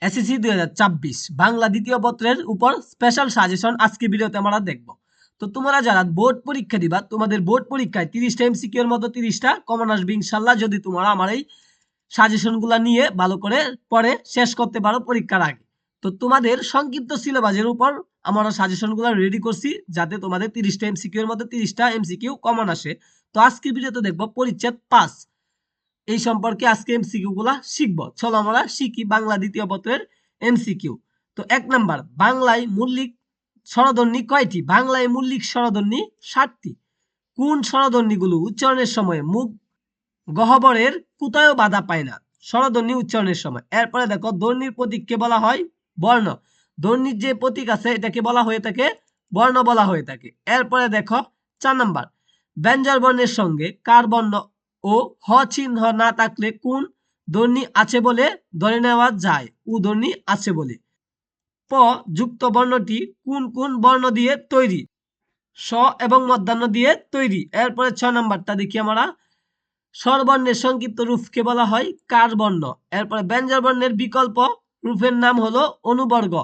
SSC 2024 Bangla দ্বিতীয় পত্রের উপর স্পেশাল সাজেশন আজকে ভিডিওতে আমরা দেখব। তো তোমরা যারা বোর্ড পরীক্ষা দিবা, তোমাদের বোর্ড পরীক্ষায় 30টা এমসিকিউ এর মতো 30টা কমন আসবে ইনশাআল্লাহ, যদি তোমরা আমার এই সাজেশনগুলো নিয়ে ভালো করে পড়ে শেষ করতে পারো পরীক্ষার আগে। তো তোমাদের সংক্ষিপ্ত সিলেবাসের উপর আমরা সাজেশনগুলো রেডি করছি, যাতে তোমাদের 30টা এমসিকিউ এর মধ্যে 30টা এমসিকিউ কমন আসে। তো আজকের ভিডিওতে দেখব পরিচ্ছেদ 5, এই সম্পর্কে আজকে এমসিকিউ গুলা শিখবো। চলো আমরা শিখি বাংলা দ্বিতীয় পত্রের এমসিকিউ। তো 1 নাম্বার, বাংলায় মৌলিক স্বরধ্বনি কয়টি? বাংলায় মৌলিক স্বরধ্বনি 7টি। কোন স্বরধ্বনিগুলো উচ্চারণের সময় মুখ গহ্বরের কোথাও বাধা পায় না? স্বরধ্বনি উচ্চারণের সময়। এরপরে দেখো, ধ্বনির প্রতীককে বলা হয় বর্ণ। ধ্বনির যে প্রতীক আছে এটাকে বলা হয়ে থাকে বর্ণ বলা হয়ে থাকে। এরপরে দেখো 4 নাম্বার, ব্যঞ্জন বর্ণের সঙ্গে কার বর্ণ ও হ চিহ্ন না থাকলে কোন ধ্বনি আছে বলে ধরে নেওয়া যায়? উ ধ্বনি আছে বলে। প যুক্ত বর্ণটি কোন কোন বর্ণ দিয়ে তৈরি? স এবং মধ্যাহ্ন দিয়ে তৈরি। এরপরে 6 নাম্বারটা দেখি আমরা, স্বরবর্ণের সংক্ষিপ্ত রূপকে বলা হয় কার বর্ণ। এরপরে ব্যঞ্জন বর্ণের বিকল্প রূপের নাম হলো অনুবর্গ।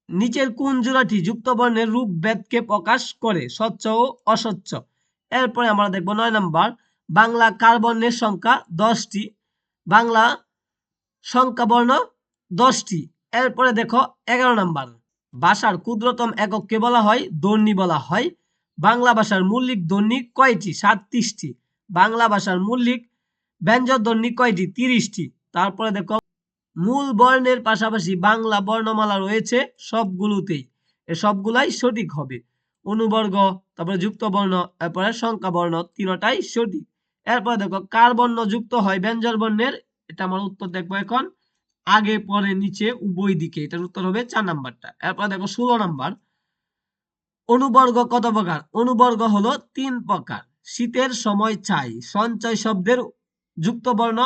নিচের কোন জোড়াটি যুক্ত বর্ণের রূপ ভেদকে প্রকাশ করে? স্বচ্ছ ও অস্বচ্ছ। এরপরে আমরা দেখব 9 নাম্বার, বাংলা কার বর্ণের সংখ্যা 10টি। বাংলা সংখ্যা বর্ণ 10টি। এরপরে দেখো 11 নাম্বার, ভাষার ক্ষুদ্রতম একককে বলা হয় ধ্বনি বলা হয়। বাংলা ভাষার মৌলিক ধ্বনি কয়টি? 37টি। বাংলা ভাষার মৌলিক ব্যঞ্জন ধ্বনি কয়টি? 30টি। তারপরে দেখো, মূল বর্ণের পাশাপাশি বাংলা বর্ণমালা রয়েছে সবগুলোতেই। এ সবগুলাই সঠিক হবে। অনুবর্গ, তারপরে যুক্ত বর্ণ, তারপরে সংখ্যা বর্ণ, তিনটাই সঠিক। এরপরে দেখো, কার বর্ণ যুক্ত হয় ব্যঞ্জন বর্ণের? এটা আমরা উত্তর দেখবো এখন, আগে পরে নিচে উভয় দিকে। এটার উত্তর হবে 4 নাম্বারটা। এরপর দেখো 16 নাম্বার, অনুবর্গ কত প্রকার? অনুবর্গ হলো 3 প্রকার। শীতের সময় চাই, সঞ্চয় শব্দের যুক্ত বর্ণ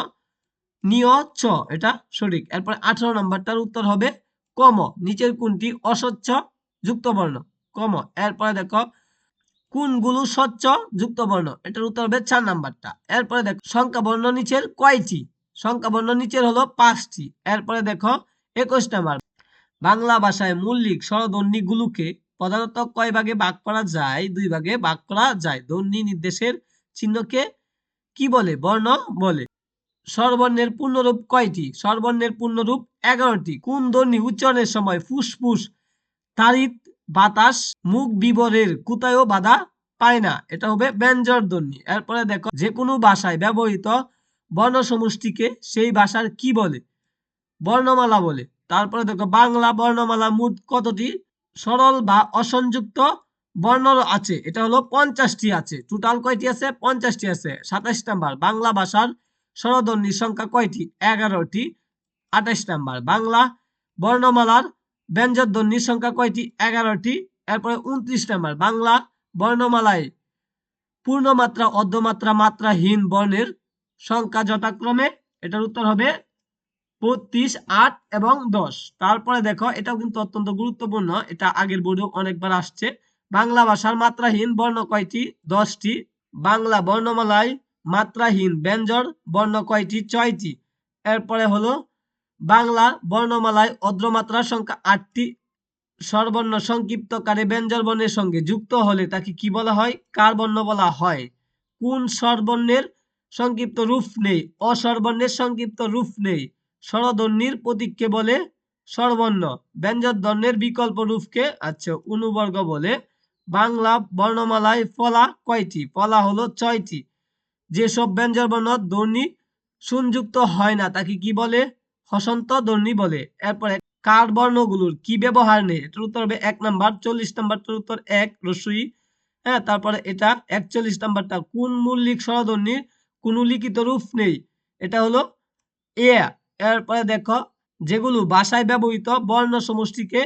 নিয় চ, এটা সঠিক। এরপর 18 নাম্বারটার উত্তর হবে কম। নিচের কোনটি অস্বচ্ছ যুক্ত বর্ণ? কম। এরপরে দেখো, কোনগুলো স্বচ্ছ যুক্ত বর্ণ? এটার উত্তর হবে 4 নাম্বারটা। এরপরে দেখো, সংখ্যা বর্ণ নিচের কয়টি? সংখ্যা বর্ণ নিচের হলো 5টি। এরপরে দেখো 21 নাম্বার, বাংলা ভাষায় মৌলিক স্বরধ্বনিগুলোকে প্রধানত কয় ভাগে ভাগ করা যায়? 2 ভাগে ভাগ করা যায়। ধ্বনি নির্দেশের চিহ্নকে কি বলে? বর্ণ বলে। স্বরবর্ণের পূর্ণরূপ কয়টি? স্বরবর্ণের পূর্ণরূপ 11টি। কোন ধ্বনি উচ্চারণের সময় ফুসফুস তাড়িৎ বাতাস মুখ বিবরের কোথায়ও বাধা পায় না? এটা হবে ব্যঞ্জন ধ্বনি। এরপরে দেখো, যে কোনো ভাষায় ব্যবহৃত বর্ণ সমষ্টিকে সেই ভাষার কি বলে? বর্ণমালা বলে। তারপরে দেখো, বাংলা বর্ণমালা মোট কতটি সরল বা অসংযুক্ত বর্ণ আছে? এটা হলো 50টি আছে। টোটাল কয়টি আছে? 50টি আছে। 27 নাম্বার, বাংলা ভাষার স্বরধ্বনির সংখ্যা কয়টি? 11টি। 28 নাম্বার, বাংলা বর্ণমালার ব্যঞ্জন ধ্বনির সংখ্যা কয়টি? 11টি। এরপরে 29 নাম্বার, বাংলা বর্ণমালায় পূর্ণমাত্রা, অর্ধমাত্রা, মাত্রাহীন বর্ণের সংখ্যা যথাক্রমে? এটার উত্তর হবে 32, 8 এবং 10। তারপরে দেখো, এটাও কিন্তু অত্যন্ত গুরুত্বপূর্ণ, এটা আগের বোর্ডেও অনেকবার আসছে। বাংলা ভাষার মাত্রাহীন বর্ণ কয়টি? 10টি। বাংলা বর্ণমালায় মাত্রাহীন ব্যঞ্জন বর্ণ কয়টি? 6টি। এরপরে হলো, বাংলা বর্ণমালায় অর্ধমাত্রার সংখ্যা 8টি। স্বরবর্ণ সংক্ষিপ্তকারে ব্যঞ্জন বর্ণের সঙ্গে যুক্ত হলে তাকে কি বলা হয়? কার বর্ণ বলা হয়। কোন স্বরবর্ণের সংক্ষিপ্ত রূপ নেই? অস্বরবর্ণের সংক্ষিপ্ত রূপ নেই। স্বরধ্বনির প্রতীককে বলে স্বরবর্ণ। ব্যঞ্জন বর্ণের বিকল্প রূপকে অনুবর্গ বলে। বাংলা বর্ণমালায় ফলা কয়টি? ফলা হলো 6টি। যেসব ব্যঞ্জন বর্ণ ধ্বনি সংযুক্ত হয় না তাকে কি বলে? হসন্ত ধ্বনি বলে। এরপরে, কার বর্ণগুলোর কি ব্যবহার নেই? এটার উত্তর হবে 1 নাম্বার। 40 নাম্বারটার উত্তর 1 রস্বই। হ্যাঁ, তারপরে এটা 41 নাম্বারটা, কোন মৌলিক স্বরধ্বনির কোনো লিখিত রূপ নেই? এটা হলো এ। এরপরে দেখো, যেগুলো ভাষায় ব্যবহৃত বর্ণ সমষ্টিকে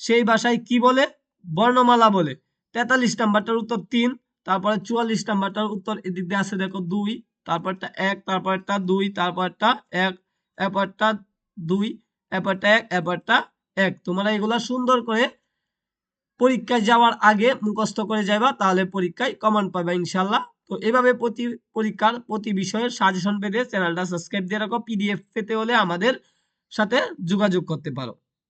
সেই ভাষায় কি বলে? বর্ণমালা বলে। 43 নাম্বারটার উত্তর 3। তারপরে 44 নাম্বারটার উত্তর এদিক দিয়ে আছে দেখো 2, তারপরটা 1, তারপরটা 2, তারপরটা 1, এরপরটা 2, এরপরটা 1, এরপরটা 1। তোমরা এগুলা সুন্দর করে পরীক্ষায় যাওয়ার আগে মুখস্থ করে যাবা, তাহলে পরীক্ষায় কমন পাবে ইনশাআল্লাহ। তো এভাবে প্রতি পরীক্ষার প্রতি বিষয়ের সাজেশন পেতে চ্যানেলটা সাবস্ক্রাইব দিয়ে রাখো। পিডিএফ পেতে হলে আমাদের সাথে যোগাযোগ করতে পারো।